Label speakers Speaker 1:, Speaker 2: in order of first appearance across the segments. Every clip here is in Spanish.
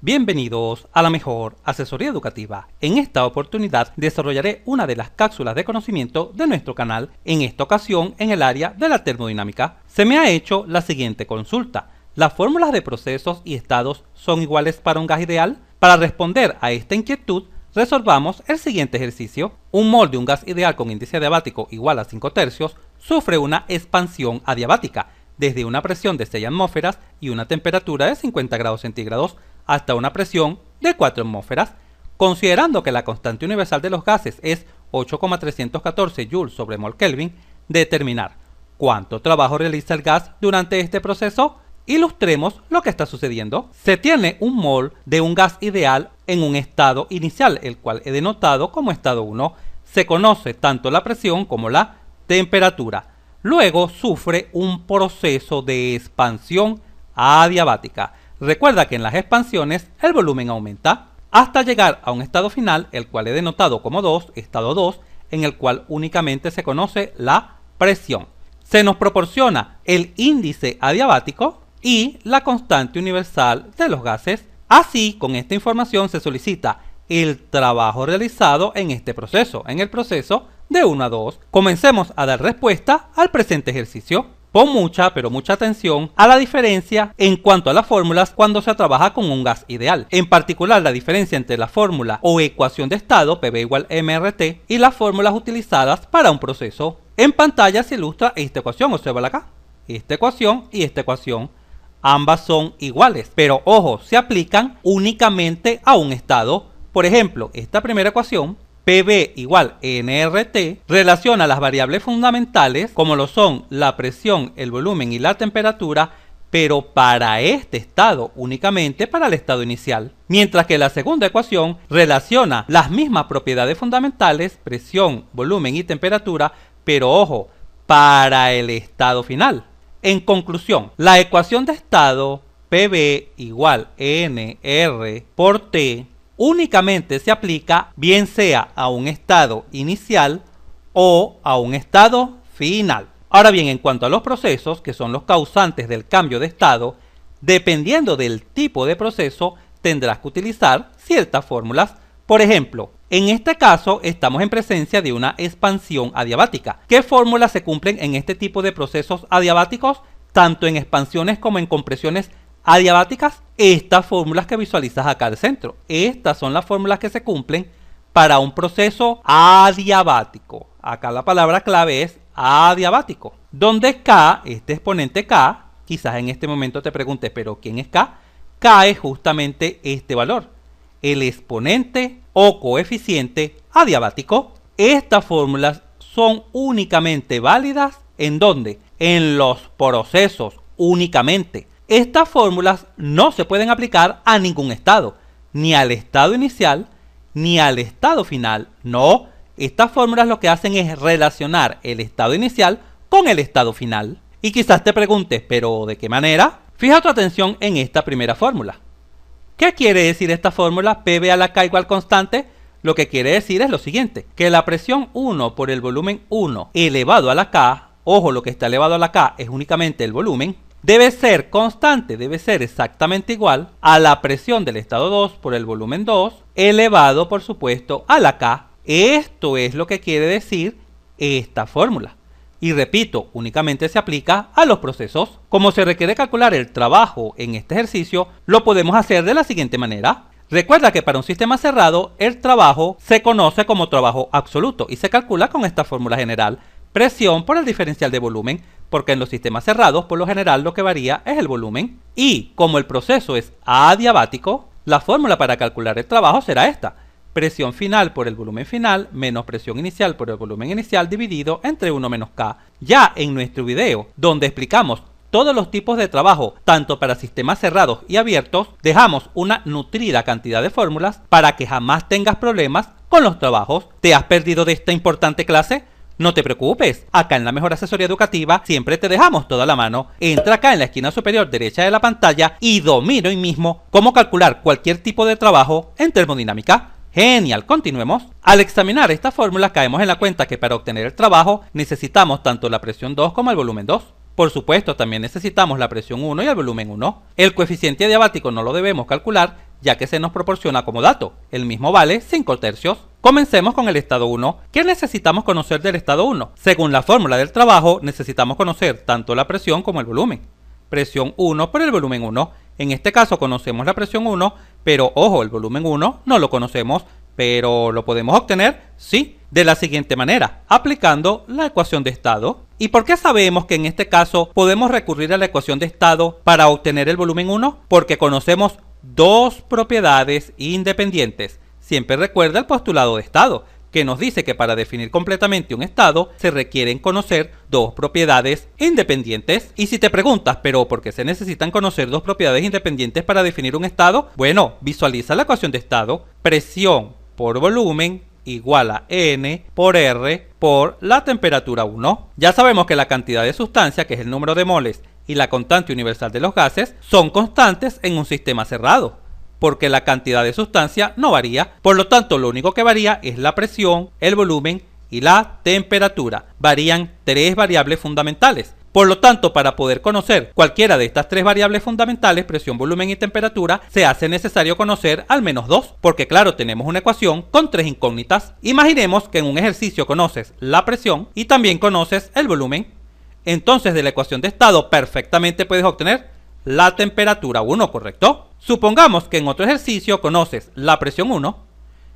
Speaker 1: Bienvenidos a la mejor asesoría educativa. En esta oportunidad desarrollaré una de las cápsulas de conocimiento de nuestro canal, en esta ocasión en el área de la termodinámica. Se me ha hecho la siguiente consulta: ¿las fórmulas de procesos y estados son iguales para un gas ideal? Para responder a esta inquietud, resolvamos el siguiente ejercicio. Un mol de un gas ideal con índice adiabático igual a 5/3 sufre una expansión adiabática desde una presión de 6 atmósferas y una temperatura de 50 grados centígrados hasta una presión de 4 atmósferas. Considerando que la constante universal de los gases es 8,314 joules sobre mol Kelvin, determinar cuánto trabajo realiza el gas durante este proceso. Ilustremos lo que está sucediendo. Se tiene un mol de un gas ideal en un estado inicial, el cual he denotado como estado 1. Se conoce tanto la presión como la temperatura. Luego sufre un proceso de expansión adiabática. Recuerda que en las expansiones el volumen aumenta hasta llegar a un estado final, el cual he denotado como 2, estado 2, en el cual únicamente se conoce la presión. Se nos proporciona el índice adiabático y la constante universal de los gases. Así, con esta información se solicita el trabajo realizado en este proceso, en el proceso de 1 a 2. Comencemos a dar respuesta al presente ejercicio. Pon mucha, pero mucha atención a la diferencia en cuanto a las fórmulas cuando se trabaja con un gas ideal. En particular, la diferencia entre la fórmula o ecuación de estado, PV igual MRT, y las fórmulas utilizadas para un proceso. En pantalla se ilustra esta ecuación, obsérvala acá. Esta ecuación y esta ecuación. Ambas son iguales, pero ojo, se aplican únicamente a un estado. Por ejemplo, esta primera ecuación, PV igual nRT, relaciona las variables fundamentales como lo son la presión, el volumen y la temperatura, pero para este estado, únicamente para el estado inicial. Mientras que la segunda ecuación relaciona las mismas propiedades fundamentales, presión, volumen y temperatura, pero ojo, para el estado final. En conclusión, la ecuación de estado PV igual nR por T únicamente se aplica bien sea a un estado inicial o a un estado final. Ahora bien, en cuanto a los procesos, que son los causantes del cambio de estado, dependiendo del tipo de proceso, tendrás que utilizar ciertas fórmulas. Por ejemplo, en este caso estamos en presencia de una expansión adiabática. ¿Qué fórmulas se cumplen en este tipo de procesos adiabáticos, tanto en expansiones como en compresiones adiabáticas? Estas fórmulas que visualizas acá al centro. Estas son las fórmulas que se cumplen para un proceso adiabático. Acá la palabra clave es adiabático, donde K, este exponente K, quizás en este momento te preguntes, ¿pero quién es K? K es justamente este valor, el exponente o coeficiente adiabático. Estas fórmulas son únicamente válidas ¿en dónde? En los procesos únicamente. Estas fórmulas no se pueden aplicar a ningún estado, ni al estado inicial, ni al estado final. No, estas fórmulas lo que hacen es relacionar el estado inicial con el estado final. Y quizás te preguntes, ¿pero de qué manera? Fija tu atención en esta primera fórmula. ¿Qué quiere decir esta fórmula? PV a la K igual constante. Lo que quiere decir es lo siguiente, que la presión 1 por el volumen 1 elevado a la K, ojo, lo que está elevado a la K es únicamente el volumen, debe ser constante, debe ser exactamente igual a la presión del estado 2 por el volumen 2 elevado, por supuesto, a la K. Esto es lo que quiere decir esta fórmula. Y repito, únicamente se aplica a los procesos. Como se requiere calcular el trabajo en este ejercicio, lo podemos hacer de la siguiente manera. Recuerda que para un sistema cerrado, el trabajo se conoce como trabajo absoluto y se calcula con esta fórmula general. Presión por el diferencial de volumen, porque en los sistemas cerrados, por lo general, lo que varía es el volumen. Y como el proceso es adiabático, la fórmula para calcular el trabajo será esta: presión final por el volumen final menos presión inicial por el volumen inicial dividido entre 1 menos K. Ya en nuestro video, donde explicamos todos los tipos de trabajo, tanto para sistemas cerrados y abiertos, dejamos una nutrida cantidad de fórmulas para que jamás tengas problemas con los trabajos. ¿Te has perdido de esta importante clase? No te preocupes, acá en la mejor asesoría educativa siempre te dejamos toda la mano. Entra acá en la esquina superior derecha de la pantalla y domina hoy mismo cómo calcular cualquier tipo de trabajo en termodinámica. Genial, continuemos. Al examinar esta fórmula caemos en la cuenta que para obtener el trabajo necesitamos tanto la presión 2 como el volumen 2. Por supuesto, también necesitamos la presión 1 y el volumen 1. El coeficiente adiabático no lo debemos calcular, ya que se nos proporciona como dato. El mismo vale 5/3. Comencemos con el estado 1. ¿Qué necesitamos conocer del estado 1? Según la fórmula del trabajo, necesitamos conocer tanto la presión como el volumen. Presión 1 por el volumen 1. En este caso conocemos la presión 1, pero ojo, el volumen 1 no lo conocemos, pero ¿lo podemos obtener? Sí, de la siguiente manera, aplicando la ecuación de estado. ¿Y por qué sabemos que en este caso podemos recurrir a la ecuación de estado para obtener el volumen 1? Porque conocemos dos propiedades independientes. Siempre recuerda el postulado de estado, que nos dice que para definir completamente un estado se requieren conocer dos propiedades independientes. Y si te preguntas, ¿pero por qué se necesitan conocer dos propiedades independientes para definir un estado? Bueno, visualiza la ecuación de estado. Presión por volumen igual a N por R por la temperatura 1. Ya sabemos que la cantidad de sustancia, que es el número de moles, y la constante universal de los gases son constantes en un sistema cerrado, porque la cantidad de sustancia no varía. Por lo tanto, lo único que varía es la presión, el volumen y la temperatura. Varían tres variables fundamentales. Por lo tanto, para poder conocer cualquiera de estas tres variables fundamentales, presión, volumen y temperatura, se hace necesario conocer al menos dos, porque claro, tenemos una ecuación con tres incógnitas. Imaginemos que en un ejercicio conoces la presión y también conoces el volumen. Entonces, de la ecuación de estado perfectamente puedes obtener la temperatura 1, ¿correcto? Supongamos que en otro ejercicio conoces la presión 1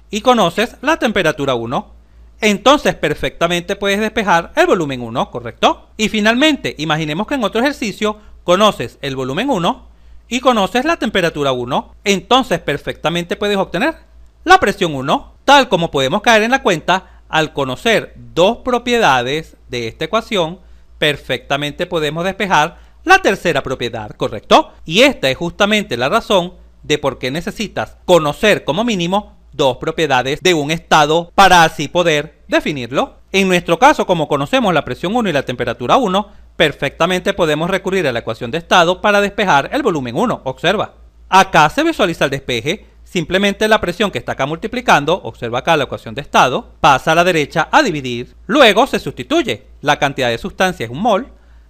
Speaker 1: y conoces la temperatura 1. Entonces perfectamente puedes despejar el volumen 1, ¿correcto? Y finalmente, imaginemos que en otro ejercicio conoces el volumen 1 y conoces la temperatura 1. Entonces perfectamente puedes obtener la presión 1. Tal como podemos caer en la cuenta, al conocer dos propiedades de esta ecuación, perfectamente podemos despejar la tercera propiedad, ¿correcto? Y esta es justamente la razón de por qué necesitas conocer como mínimo dos propiedades de un estado para así poder definirlo. En nuestro caso, como conocemos la presión 1 y la temperatura 1, perfectamente podemos recurrir a la ecuación de estado para despejar el volumen 1. Observa, acá se visualiza el despeje. Simplemente la presión que está acá multiplicando, observa acá la ecuación de estado, pasa a la derecha a dividir. Luego se sustituye. La cantidad de sustancia es un mol,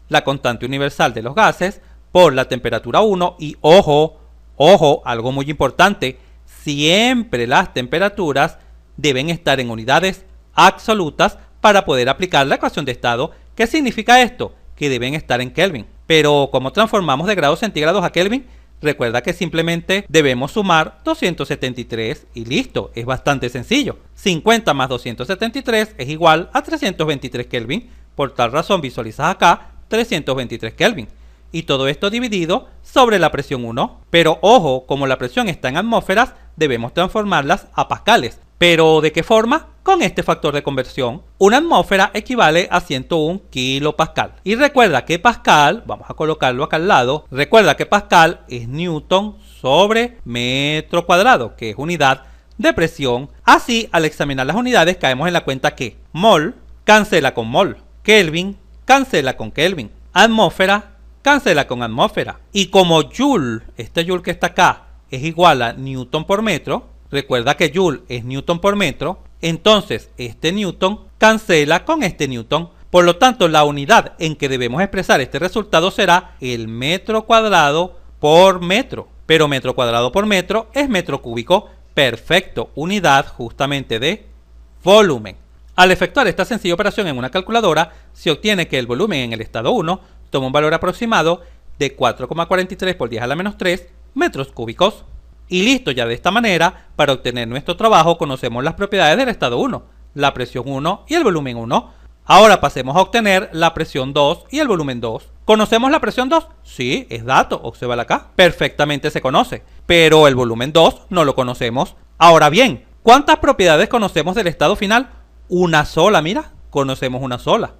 Speaker 1: la constante universal de los gases, por la temperatura 1. Y ojo, algo muy importante, siempre las temperaturas deben estar en unidades absolutas para poder aplicar la ecuación de estado. ¿Qué significa esto? Que deben estar en Kelvin. Pero ¿cómo transformamos de grados centígrados a Kelvin? Recuerda que simplemente debemos sumar 273 y listo, es bastante sencillo. 50 más 273 es igual a 323 Kelvin. Por tal razón visualizas acá 323 Kelvin. Y todo esto dividido sobre la presión 1. Pero ojo, como la presión está en atmósferas, debemos transformarlas a pascales. ¿Pero de qué forma? Con este factor de conversión. Una atmósfera equivale a 101 kilopascal. Y recuerda que pascal, vamos a colocarlo acá al lado, recuerda que pascal es newton sobre metro cuadrado, que es unidad de presión. Así, al examinar las unidades, caemos en la cuenta que mol cancela con mol, Kelvin cancela con Kelvin, atmósfera cancela con atmósfera. Y como joule, este joule que está acá, es igual a newton por metro, recuerda que joule es newton por metro, entonces este newton cancela con este newton. Por lo tanto, la unidad en que debemos expresar este resultado será el metro cuadrado por metro. Pero metro cuadrado por metro es metro cúbico. Perfecto, unidad justamente de volumen. Al efectuar esta sencilla operación en una calculadora, se obtiene que el volumen en el estado 1 toma un valor aproximado de 4,43 por 10 a la menos 3 metros cúbicos. Y listo, ya de esta manera, para obtener nuestro trabajo, conocemos las propiedades del estado 1, la presión 1 y el volumen 1. Ahora pasemos a obtener la presión 2 y el volumen 2. ¿Conocemos la presión 2? Sí, es dato, obsérvala acá. Perfectamente se conoce, pero el volumen 2 no lo conocemos. Ahora bien, ¿cuántas propiedades conocemos del estado final? Una sola, mira, conocemos una sola.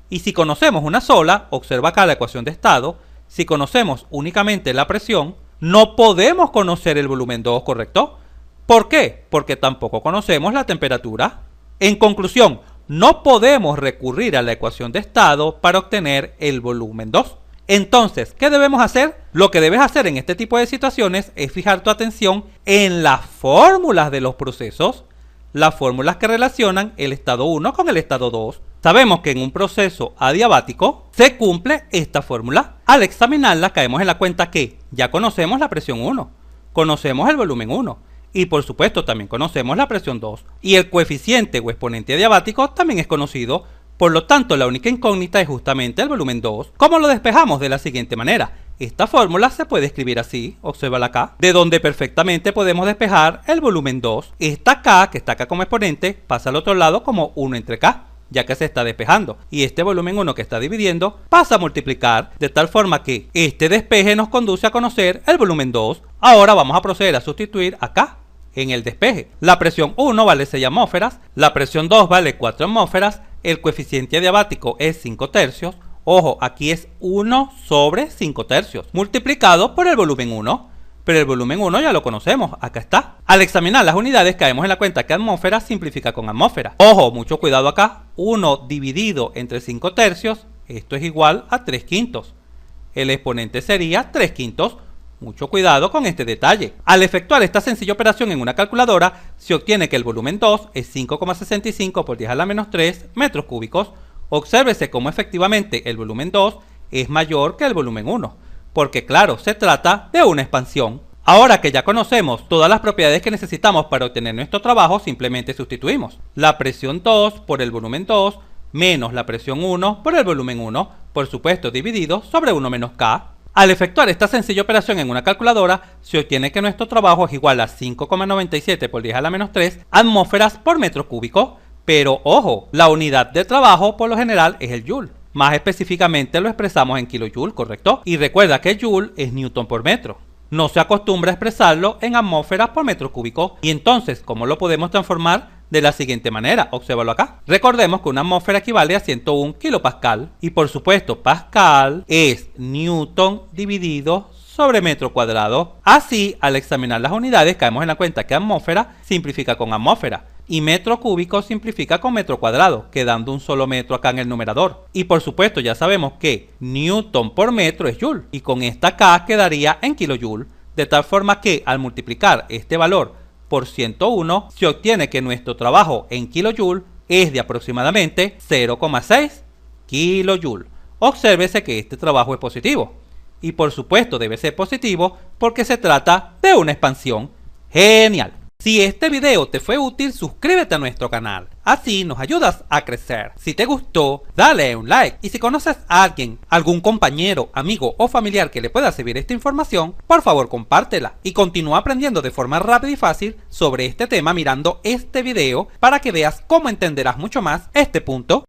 Speaker 1: Y si conocemos una sola, observa acá la ecuación de estado, si conocemos únicamente la presión, no podemos conocer el volumen 2, ¿correcto? ¿Por qué? Porque tampoco conocemos la temperatura. En conclusión, no podemos recurrir a la ecuación de estado para obtener el volumen 2. Entonces, ¿qué debemos hacer? Lo que debes hacer en este tipo de situaciones es fijar tu atención en las fórmulas de los procesos, las fórmulas que relacionan el estado 1 con el estado 2. Sabemos que en un proceso adiabático se cumple esta fórmula. Al examinarla caemos en la cuenta que ya conocemos la presión 1, conocemos el volumen 1 y por supuesto también conocemos la presión 2 y el coeficiente o exponente adiabático también es conocido. Por lo tanto, la única incógnita es justamente el volumen 2. ¿Cómo lo despejamos? De la siguiente manera. Esta fórmula se puede escribir así, obsérvala acá, de donde perfectamente podemos despejar el volumen 2. Esta K, que está acá como exponente, pasa al otro lado como 1 entre K, ya que se está despejando. Y este volumen 1 que está dividiendo pasa a multiplicar, de tal forma que este despeje nos conduce a conocer el volumen 2. Ahora vamos a proceder a sustituir acá en el despeje. La presión 1 vale 6 atmósferas, la presión 2 vale 4 atmósferas, el coeficiente adiabático es 5 tercios, ojo, aquí es 1 sobre 5 tercios, multiplicado por el volumen 1, pero el volumen 1 ya lo conocemos, acá está. Al examinar las unidades caemos en la cuenta que atmósfera simplifica con atmósfera. Ojo, mucho cuidado acá, 1 dividido entre 5 tercios, esto es igual a 3 quintos. El exponente sería 3 quintos. Mucho cuidado con este detalle. Al efectuar esta sencilla operación en una calculadora, se obtiene que el volumen 2 es 5,65 por 10 a la menos 3 metros cúbicos. Obsérvese cómo efectivamente el volumen 2 es mayor que el volumen 1, porque claro, se trata de una expansión. Ahora que ya conocemos todas las propiedades que necesitamos para obtener nuestro trabajo, simplemente sustituimos la presión 2 por el volumen 2 menos la presión 1 por el volumen 1, por supuesto dividido sobre 1 menos K. Al efectuar esta sencilla operación en una calculadora, se obtiene que nuestro trabajo es igual a 5,97 por 10 a la menos 3 atmósferas por metro cúbico. Pero ojo, la unidad de trabajo por lo general es el joule. Más específicamente lo expresamos en kilojoule, ¿correcto? Y recuerda que joule es newton por metro. No se acostumbra a expresarlo en atmósferas por metro cúbico. Y entonces, ¿cómo lo podemos transformar? De la siguiente manera, obsérvalo acá. Recordemos que una atmósfera equivale a 101 kilopascal y por supuesto pascal es newton dividido sobre metro cuadrado. Así, al examinar las unidades caemos en la cuenta que atmósfera simplifica con atmósfera y metro cúbico simplifica con metro cuadrado, quedando un solo metro acá en el numerador. Y por supuesto ya sabemos que newton por metro es joule y con esta K quedaría en kilojoule, de tal forma que al multiplicar este valor por 101 se obtiene que nuestro trabajo en kilojoule es de aproximadamente 0,6 kilojoule. Obsérvese que este trabajo es positivo y por supuesto debe ser positivo porque se trata de una expansión. Genial. Si este video te fue útil, suscríbete a nuestro canal, así nos ayudas a crecer. Si te gustó, dale un like y si conoces a alguien, algún compañero, amigo o familiar que le pueda servir esta información, por favor compártela y continúa aprendiendo de forma rápida y fácil sobre este tema mirando este video para que veas cómo entenderás mucho más este punto.